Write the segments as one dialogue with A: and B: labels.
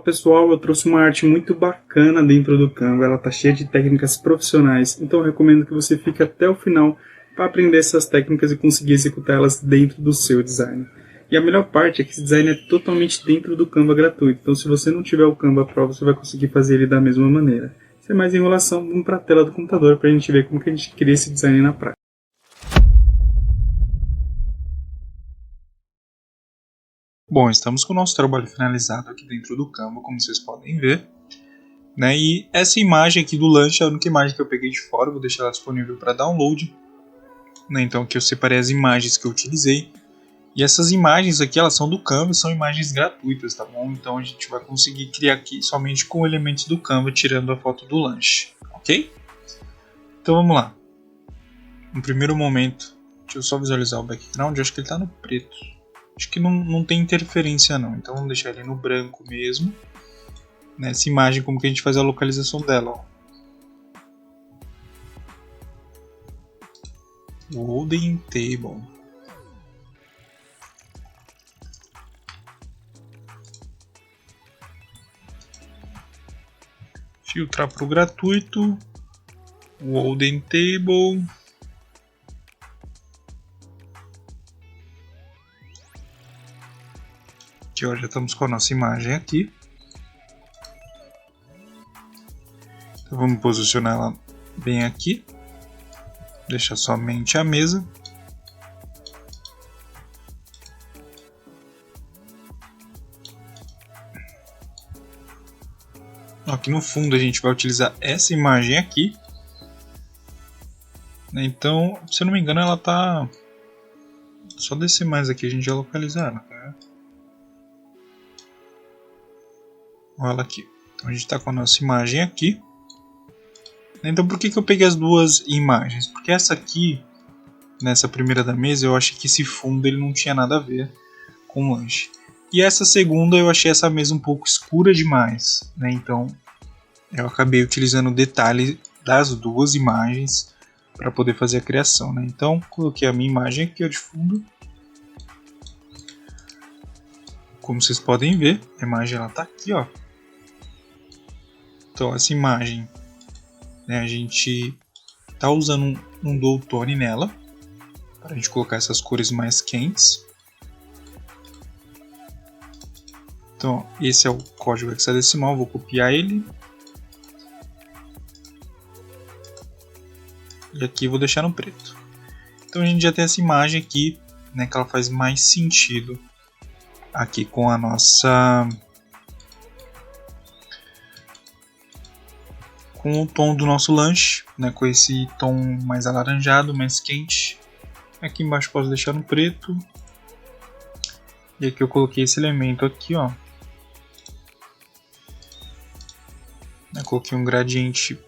A: pessoal, eu trouxe uma arte muito bacana dentro do Canva, ela tá cheia de técnicas profissionais, então eu recomendo que você fique até o final para aprender essas técnicas e conseguir executá-las dentro do seu design. E a melhor parte é que esse design é totalmente dentro do Canva gratuito, então se você não tiver o Canva Pro, você vai conseguir fazer ele da mesma maneira. Sem mais enrolação, vamos para a tela do computador para a gente ver como que a gente cria esse design na prática. Bom, estamos com o nosso trabalho finalizado aqui dentro do Canva, como vocês podem ver. Né? E essa imagem aqui do lanche é a única imagem que eu peguei de fora, vou deixar ela disponível para download. Né? Então aqui eu separei as imagens que eu utilizei. E essas imagens aqui, elas são do Canva, são imagens gratuitas, tá bom? Então a gente vai conseguir criar aqui somente com elementos do Canva, tirando a foto do lanche, ok? Então vamos lá. No primeiro momento, deixa eu só visualizar o background, eu acho que ele está no preto. Acho que não tem interferência não, então vamos deixar ele no branco mesmo. Nessa imagem, como que a gente faz a localização dela, ó. Golden Table. Filtrar para o gratuito. Golden Table. Aqui, ó, já estamos com a nossa imagem aqui. Então vamos posicionar ela bem aqui. Deixar somente a mesa. Aqui no fundo a gente vai utilizar essa imagem aqui. Então, se eu não me engano, ela tá... Só descer mais aqui a gente já localizar ela, tá? Olha ela aqui. Então a gente está com a nossa imagem aqui. Então por que eu peguei as duas imagens? Porque essa aqui, nessa primeira da mesa, eu achei que esse fundo ele não tinha nada a ver com o lanche. E essa segunda eu achei essa mesa um pouco escura demais, né? Então eu acabei utilizando o detalhe das duas imagens para poder fazer a criação, né? Então coloquei a minha imagem aqui, ó, de fundo. Como vocês podem ver, a imagem ela tá aqui, ó. Então essa imagem, né, a gente tá usando um dual tone nela para a gente colocar essas cores mais quentes. Então esse é o código hexadecimal, vou copiar ele e aqui vou deixar no preto. Então a gente já tem essa imagem aqui, né, que ela faz mais sentido aqui com a nossa... com o tom do nosso lanche, né, com esse tom mais alaranjado, mais quente. Aqui embaixo posso deixar no preto. E aqui eu coloquei esse elemento aqui, ó. Eu coloquei um gradiente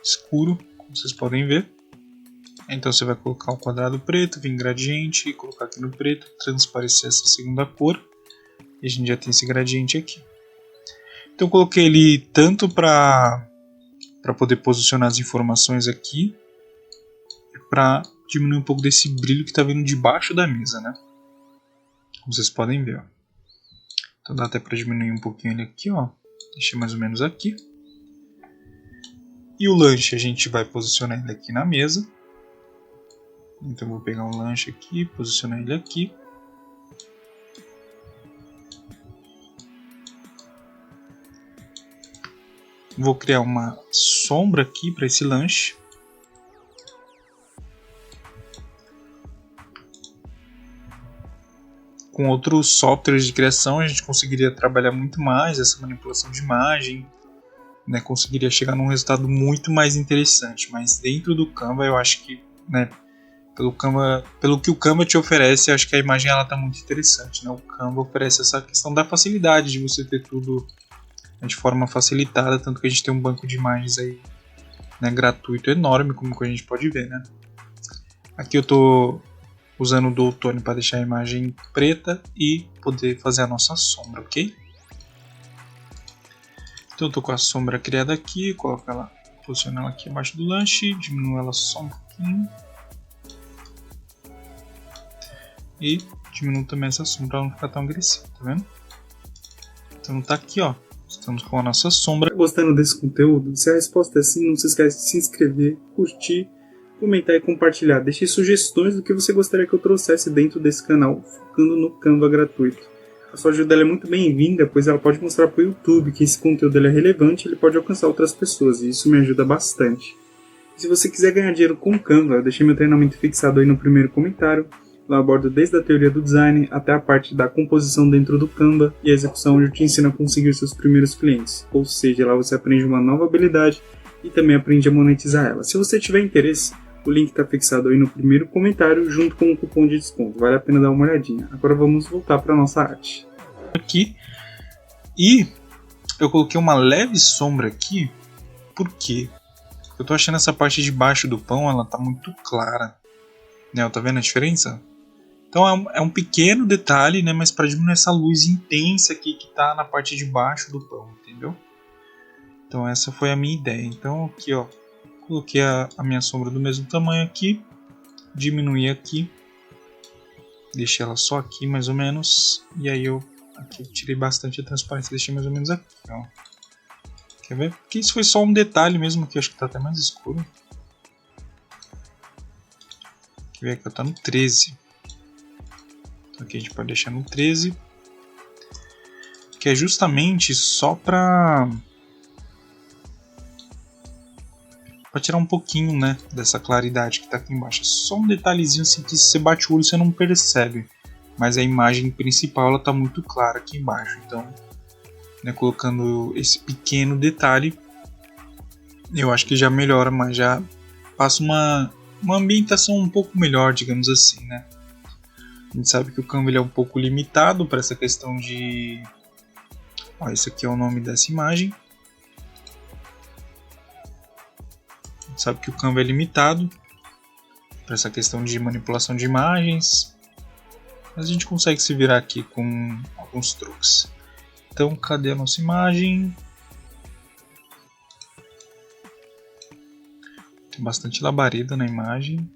A: escuro, como vocês podem ver. Então você vai colocar um quadrado preto, vir gradiente, colocar aqui no preto, transparecer essa segunda cor. E a gente já tem esse gradiente aqui. Então eu coloquei ele tanto para poder posicionar as informações aqui, para diminuir um pouco desse brilho que está vindo debaixo da mesa, né? Como vocês podem ver, ó. Então dá até para diminuir um pouquinho ele aqui, ó. Deixei mais ou menos aqui. E o lanche a gente vai posicionar ele aqui na mesa. Então eu vou pegar um lanche aqui, posicionar ele aqui. Vou criar uma sombra aqui para esse lanche. Com outros softwares de criação a gente conseguiria trabalhar muito mais essa manipulação de imagem, né, conseguiria chegar num resultado muito mais interessante. Mas dentro do Canva eu acho que, né, pelo que o Canva te oferece, eu acho que a imagem ela está muito interessante, né? O Canva oferece essa questão da facilidade de você ter tudo de forma facilitada, tanto que a gente tem um banco de imagens aí, né, gratuito enorme, como a gente pode ver, né? Aqui eu estou usando o dual tone para deixar a imagem preta e poder fazer a nossa sombra, ok? Então eu estou com a sombra criada aqui, coloco ela, posiciono ela aqui abaixo do lanche, diminuo ela só um pouquinho e diminuo também essa sombra para ela não ficar tão agressiva, tá vendo? Então tá aqui, ó. Estamos com a nossa sombra.
B: Gostando desse conteúdo? Se a resposta é sim, não se esquece de se inscrever, curtir, comentar e compartilhar. Deixe sugestões do que você gostaria que eu trouxesse dentro desse canal, focando no Canva gratuito. A sua ajuda é muito bem-vinda, pois ela pode mostrar para o YouTube que esse conteúdo é relevante e ele pode alcançar outras pessoas, e isso me ajuda bastante. E se você quiser ganhar dinheiro com Canva, eu deixei meu treinamento fixado aí no primeiro comentário. Lá eu abordo desde a teoria do design até a parte da composição dentro do Canva e a execução, onde eu te ensino a conseguir seus primeiros clientes. Ou seja, lá você aprende uma nova habilidade e também aprende a monetizar ela. Se você tiver interesse, o link está fixado aí no primeiro comentário junto com o cupom de desconto. Vale a pena dar uma olhadinha. Agora vamos voltar para a nossa arte.
A: Aqui. E eu coloquei uma leve sombra aqui. Por quê? Eu tô achando essa parte de baixo do pão, ela tá muito clara. Né? Tá vendo a diferença? Então é um pequeno detalhe, né? Mas para diminuir essa luz intensa aqui que tá na parte de baixo do pão, entendeu? Então essa foi a minha ideia. Então aqui, ó, coloquei a minha sombra do mesmo tamanho aqui, diminuí aqui, deixei ela só aqui mais ou menos, e aí aqui eu tirei bastante a transparência, deixei mais ou menos aqui, ó. Quer ver? Porque isso foi só um detalhe mesmo, aqui acho que tá até mais escuro. Quer ver aqui, tá no 13. Então aqui a gente pode deixar no 13, que é justamente só pra tirar um pouquinho, né, dessa claridade que tá aqui embaixo. É só um detalhezinho assim que se você bate o olho você não percebe, mas a imagem principal ela tá muito clara aqui embaixo. Então, né, colocando esse pequeno detalhe, eu acho que já melhora, mas já passa uma ambientação um pouco melhor, digamos assim, né? A gente sabe que o Canva ele é um pouco limitado para essa questão de... Ó, esse aqui é o nome dessa imagem. A gente sabe que o Canva é limitado para essa questão de manipulação de imagens, mas a gente consegue se virar aqui com alguns truques. Então, cadê a nossa imagem? Tem bastante labareda na imagem.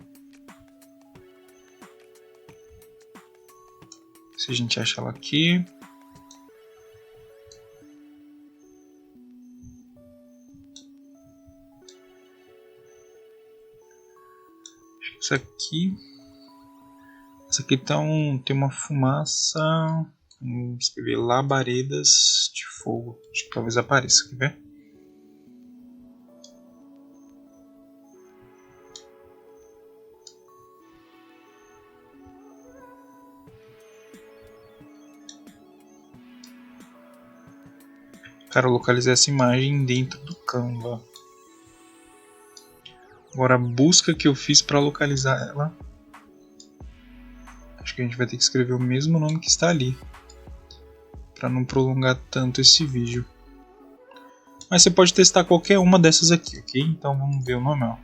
A: Se a gente acha ela aqui. Isso aqui. Essa aqui tem uma fumaça. Vamos escrever labaredas de fogo. Acho que talvez apareça, quer ver? Cara, eu localizei essa imagem dentro do Canva. Agora a busca que eu fiz para localizar ela, acho que a gente vai ter que escrever o mesmo nome que está ali, para não prolongar tanto esse vídeo. Mas você pode testar qualquer uma dessas aqui, ok? Então vamos ver o nome, ó.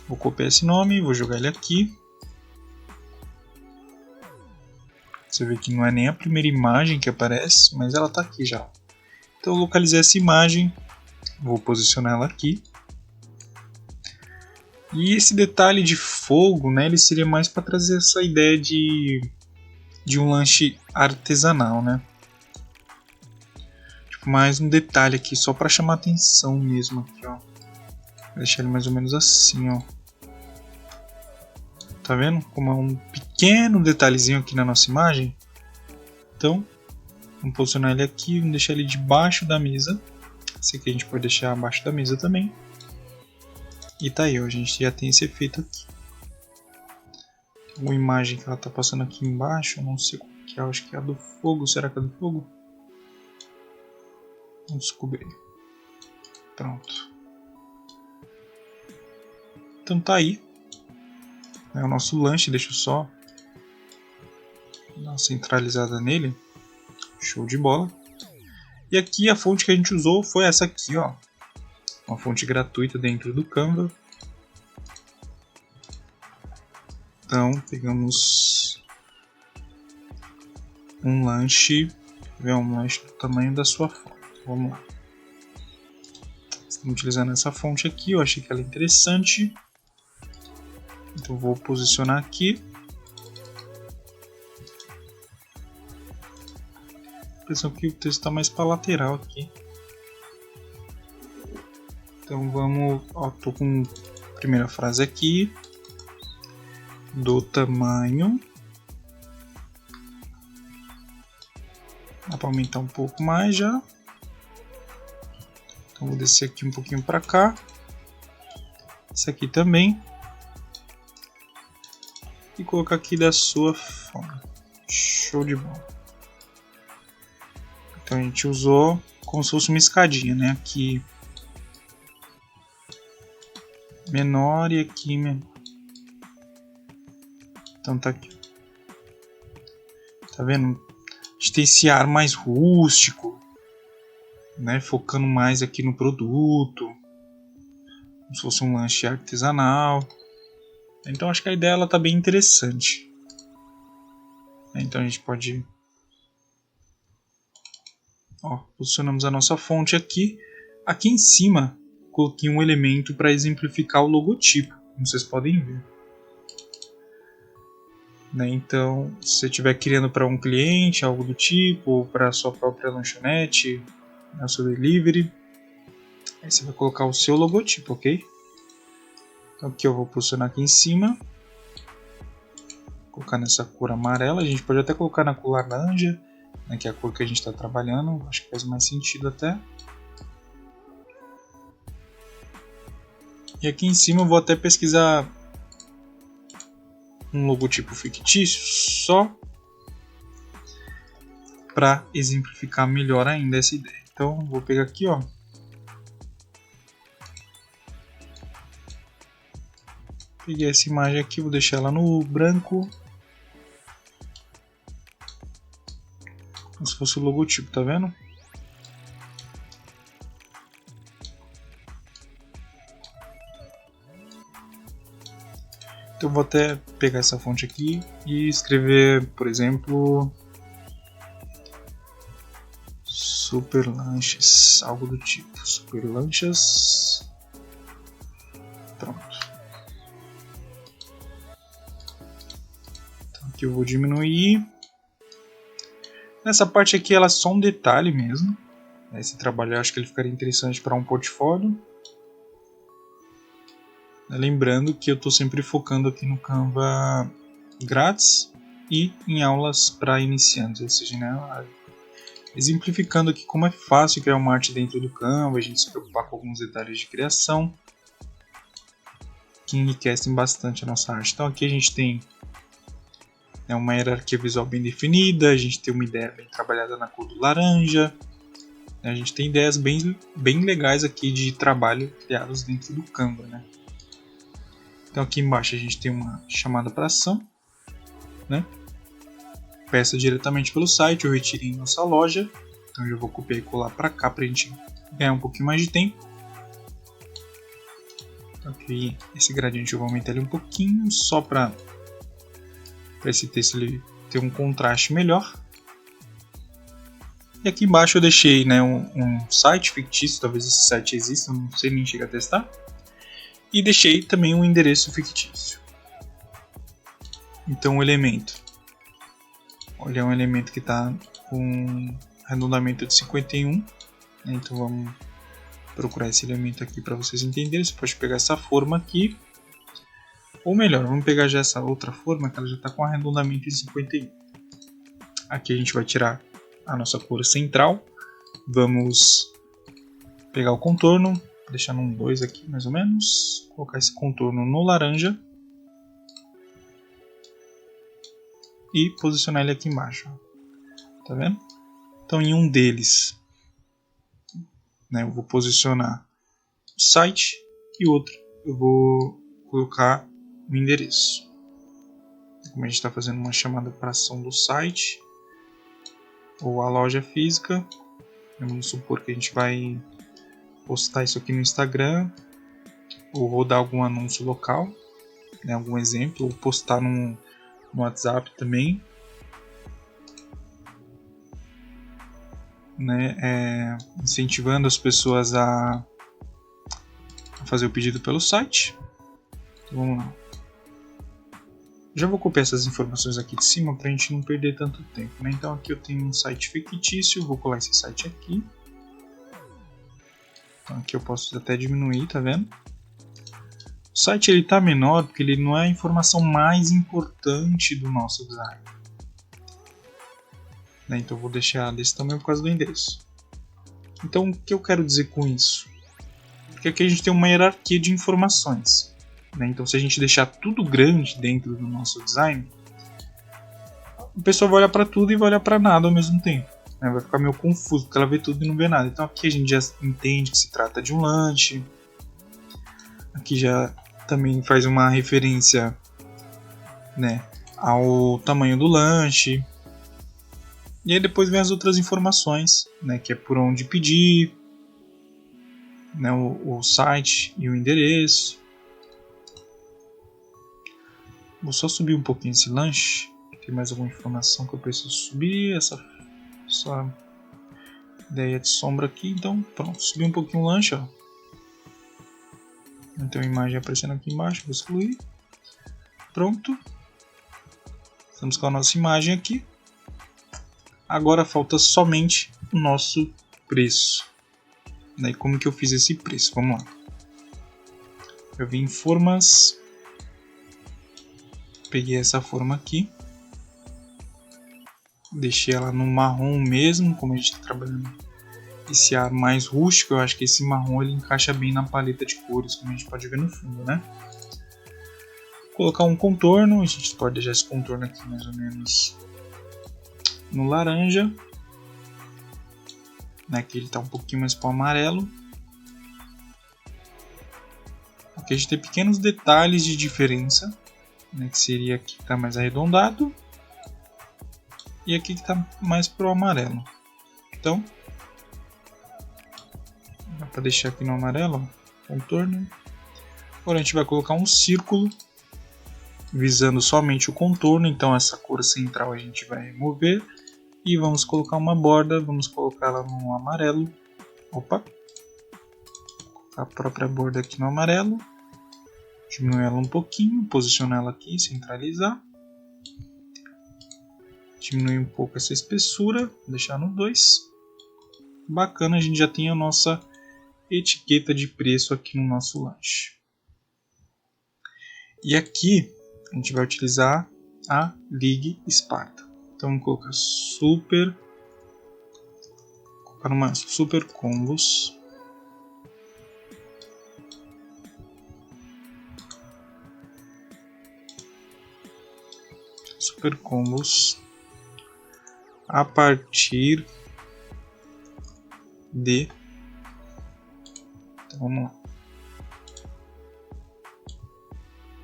A: Vou copiar esse nome, vou jogar ele aqui. Você vê que não é nem a primeira imagem que aparece, mas ela está aqui já. Então eu localizei essa imagem, vou posicionar ela aqui. E esse detalhe de fogo, né, ele seria mais para trazer essa ideia de um lanche artesanal, né? Tipo, mais um detalhe aqui, só para chamar atenção mesmo aqui, ó. Vou deixar ele mais ou menos assim, ó. Tá vendo? Como é um pequeno detalhezinho aqui na nossa imagem. Então, vamos posicionar ele aqui, vamos deixar ele debaixo da mesa. Esse aqui a gente pode deixar abaixo da mesa também. E tá aí, ó, a gente já tem esse efeito aqui. Uma imagem que ela tá passando aqui embaixo, eu não sei qual que é, acho que é a do fogo. Será que é a do fogo? Vamos descobrir. Pronto. Então tá aí. É o nosso lanche, deixa eu só dar uma centralizada nele. Show de bola. E aqui a fonte que a gente usou foi essa aqui, ó. Uma fonte gratuita dentro do Canva. Então pegamos um lanche. Um lanche do tamanho da sua foto. Vamos lá. Estamos utilizando essa fonte aqui, eu achei que ela é interessante. Então vou posicionar aqui. impressão que o texto está mais para lateral aqui. Então vamos, ó, tô com a primeira frase aqui, do tamanho. Dá para aumentar um pouco mais já. Então vou descer aqui um pouquinho para cá. Isso aqui também. E colocar aqui da sua forma. Show de bola. Então a gente usou como se fosse uma escadinha, né? Aqui menor e aqui menor. Então tá aqui. Tá vendo? A gente tem esse ar mais rústico, né? Focando mais aqui no produto, como se fosse um lanche artesanal. Então acho que a ideia ela tá bem interessante. Então a gente pode, ó, posicionamos a nossa fonte aqui. Aqui em cima coloquei um elemento para exemplificar o logotipo, como vocês podem ver. Né? Então, se você estiver criando para um cliente, algo do tipo, ou para a sua própria lanchonete, né, o seu delivery, aí você vai colocar o seu logotipo, ok? Então aqui eu vou posicionar aqui em cima, colocar nessa cor amarela. A gente pode até colocar na cor laranja, né, que é a cor que a gente está trabalhando, acho que faz mais sentido até. E aqui em cima eu vou até pesquisar um logotipo fictício só para exemplificar melhor ainda essa ideia. Então vou pegar aqui, ó, peguei essa imagem aqui, vou deixar ela no branco, como se fosse o logotipo, tá vendo? Então eu vou até pegar essa fonte aqui e escrever, por exemplo, Super Lanches, algo do tipo, Super Lanches. Pronto. Então aqui eu vou diminuir. Nessa parte aqui ela é só um detalhe mesmo. Esse trabalho eu acho que ele ficaria interessante para um portfólio. Lembrando que eu estou sempre focando aqui no Canva grátis e em aulas para iniciantes, ou seja, né, exemplificando aqui como é fácil criar uma arte dentro do Canva, a gente se preocupar com alguns detalhes de criação que enriquecem bastante a nossa arte. Então aqui a gente tem, né, uma hierarquia visual bem definida, a gente tem uma ideia bem trabalhada na cor do laranja, né, a gente tem ideias bem legais aqui de trabalho criados dentro do Canva, né? Então aqui embaixo a gente tem uma chamada para ação, né? Peça diretamente pelo site, eu retirei em nossa loja. Então eu vou copiar e colar para cá para a gente ganhar um pouquinho mais de tempo. Então, aqui esse gradiente eu vou aumentar ele um pouquinho, só para esse texto ele ter um contraste melhor. E aqui embaixo eu deixei, né, um site fictício, talvez esse site exista, não sei nem chegar a testar. E deixei também um endereço fictício. Então o elemento, olha, é um elemento que está com arredondamento de 51, né? Então vamos procurar esse elemento aqui para vocês entenderem. Você pode pegar essa forma aqui, ou melhor, vamos pegar já essa outra forma que ela já está com arredondamento de 51. Aqui a gente vai tirar a nossa cor central, vamos pegar o contorno, deixar num 2 aqui mais ou menos, colocar esse contorno no laranja e posicionar ele aqui embaixo, tá vendo? Então em um deles, né, eu vou posicionar o site e outro eu vou colocar o endereço. Como a gente está fazendo uma chamada para ação do site ou a loja física, vamos supor que a gente vai postar isso aqui no Instagram ou rodar algum anúncio local, né, algum exemplo, ou postar no WhatsApp também, né, incentivando as pessoas a fazer o pedido pelo site. Então, vamos lá. Já vou copiar essas informações aqui de cima para a gente não perder tanto tempo, né? Então aqui eu tenho um site fictício, vou colar esse site aqui. Então aqui eu posso até diminuir, tá vendo? O site ele tá menor porque ele não é a informação mais importante do nosso design. Né? Então eu vou deixar desse tamanho por causa do endereço. Então o que eu quero dizer com isso? Porque aqui a gente tem uma hierarquia de informações. Né? Então se a gente deixar tudo grande dentro do nosso design, o pessoal vai olhar para tudo e vai olhar para nada ao mesmo tempo. Né? Vai ficar meio confuso porque ela vê tudo e não vê nada. Então aqui a gente já entende que se trata de um lanche. Aqui já também faz uma referência, né, ao tamanho do lanche. E aí depois vem as outras informações, né, que é por onde pedir, né, o site e o endereço. Vou só subir um pouquinho esse lanche. Tem mais alguma informação que eu preciso subir? Essa ideia de sombra aqui. Então pronto, subi um pouquinho o lanche, ó. Tem uma imagem aparecendo aqui embaixo, vou excluir. Pronto. Estamos com a nossa imagem aqui. Agora falta somente o nosso preço. E como que eu fiz esse preço? Vamos lá. Eu vim em formas. Peguei essa forma aqui. Deixei ela no marrom mesmo, como a gente está trabalhando esse ar mais rústico. Eu acho que esse marrom ele encaixa bem na paleta de cores, como a gente pode ver no fundo, né? Vou colocar um contorno. A gente pode deixar esse contorno aqui mais ou menos no laranja, né, que ele está um pouquinho mais para o amarelo. Aqui a gente tem pequenos detalhes de diferença, né, que seria aqui que está mais arredondado e aqui que está mais para o amarelo. Então dá para deixar aqui no amarelo, ó, contorno. Agora a gente vai colocar um círculo visando somente o contorno, então essa cor central a gente vai remover. E vamos colocar uma borda, vamos colocar ela no amarelo. Opa! Colocar a própria borda aqui no amarelo. Diminuir ela um pouquinho, posicionar ela aqui, centralizar. Diminuir um pouco essa espessura, deixar no 2. Bacana, a gente já tem a nossa etiqueta de preço aqui no nosso lanche. E aqui a gente vai utilizar a Ligue Sparta. Então vamos colocar uma super combos. Super combos a partir de. Então vamos lá.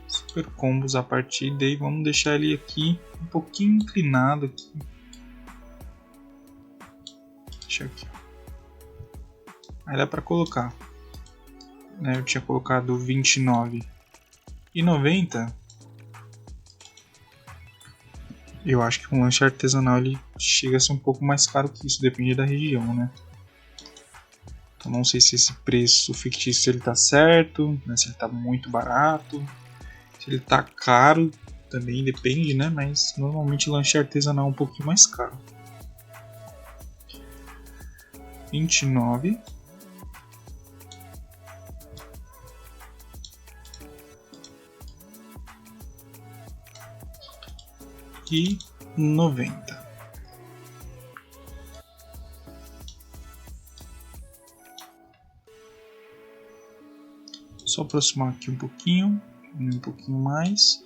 A: Super combos a partir de. Vamos deixar ele aqui um pouquinho inclinado aqui. Deixa aqui. Aí dá para colocar. Né, eu tinha colocado R$29,90. Eu acho que um lanche artesanal ele chega a ser um pouco mais caro que isso, depende da região, né? Então não sei se esse preço fictício ele tá certo, né? Se ele tá muito barato, se ele tá caro, também depende, né? Mas normalmente lanche artesanal é um pouquinho mais caro. 29. E 90. Só aproximar aqui um pouquinho mais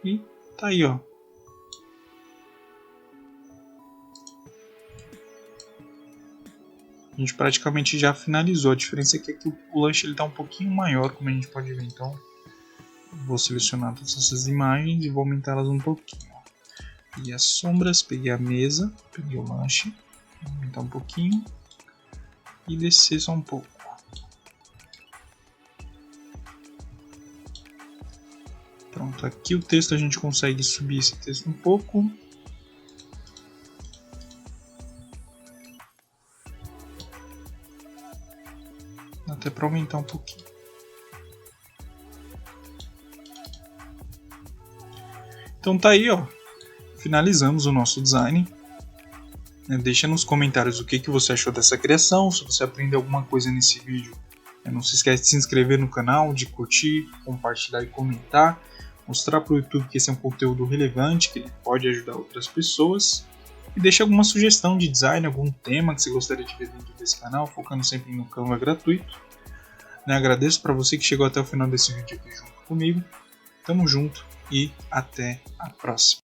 A: e tá aí, ó. A gente praticamente já finalizou. A diferença é que aqui o lanche ele tá um pouquinho maior, como a gente pode ver. Então vou selecionar todas essas imagens e vou aumentá-las um pouquinho. E as sombras, peguei a mesa, peguei o lanche, vou aumentar um pouquinho e descer só um pouco. Pronto, aqui o texto a gente consegue subir esse texto um pouco. Até para aumentar um pouquinho. Então tá aí, ó. Finalizamos o nosso design. Deixa nos comentários o que você achou dessa criação, se você aprendeu alguma coisa nesse vídeo. Não se esquece de se inscrever no canal, de curtir, compartilhar e comentar. Mostrar para o YouTube que esse é um conteúdo relevante, que ele pode ajudar outras pessoas. E deixa alguma sugestão de design, algum tema que você gostaria de ver dentro desse canal, focando sempre no Canva gratuito. Agradeço para você que chegou até o final desse vídeo aqui junto comigo. Tamo junto e até a próxima.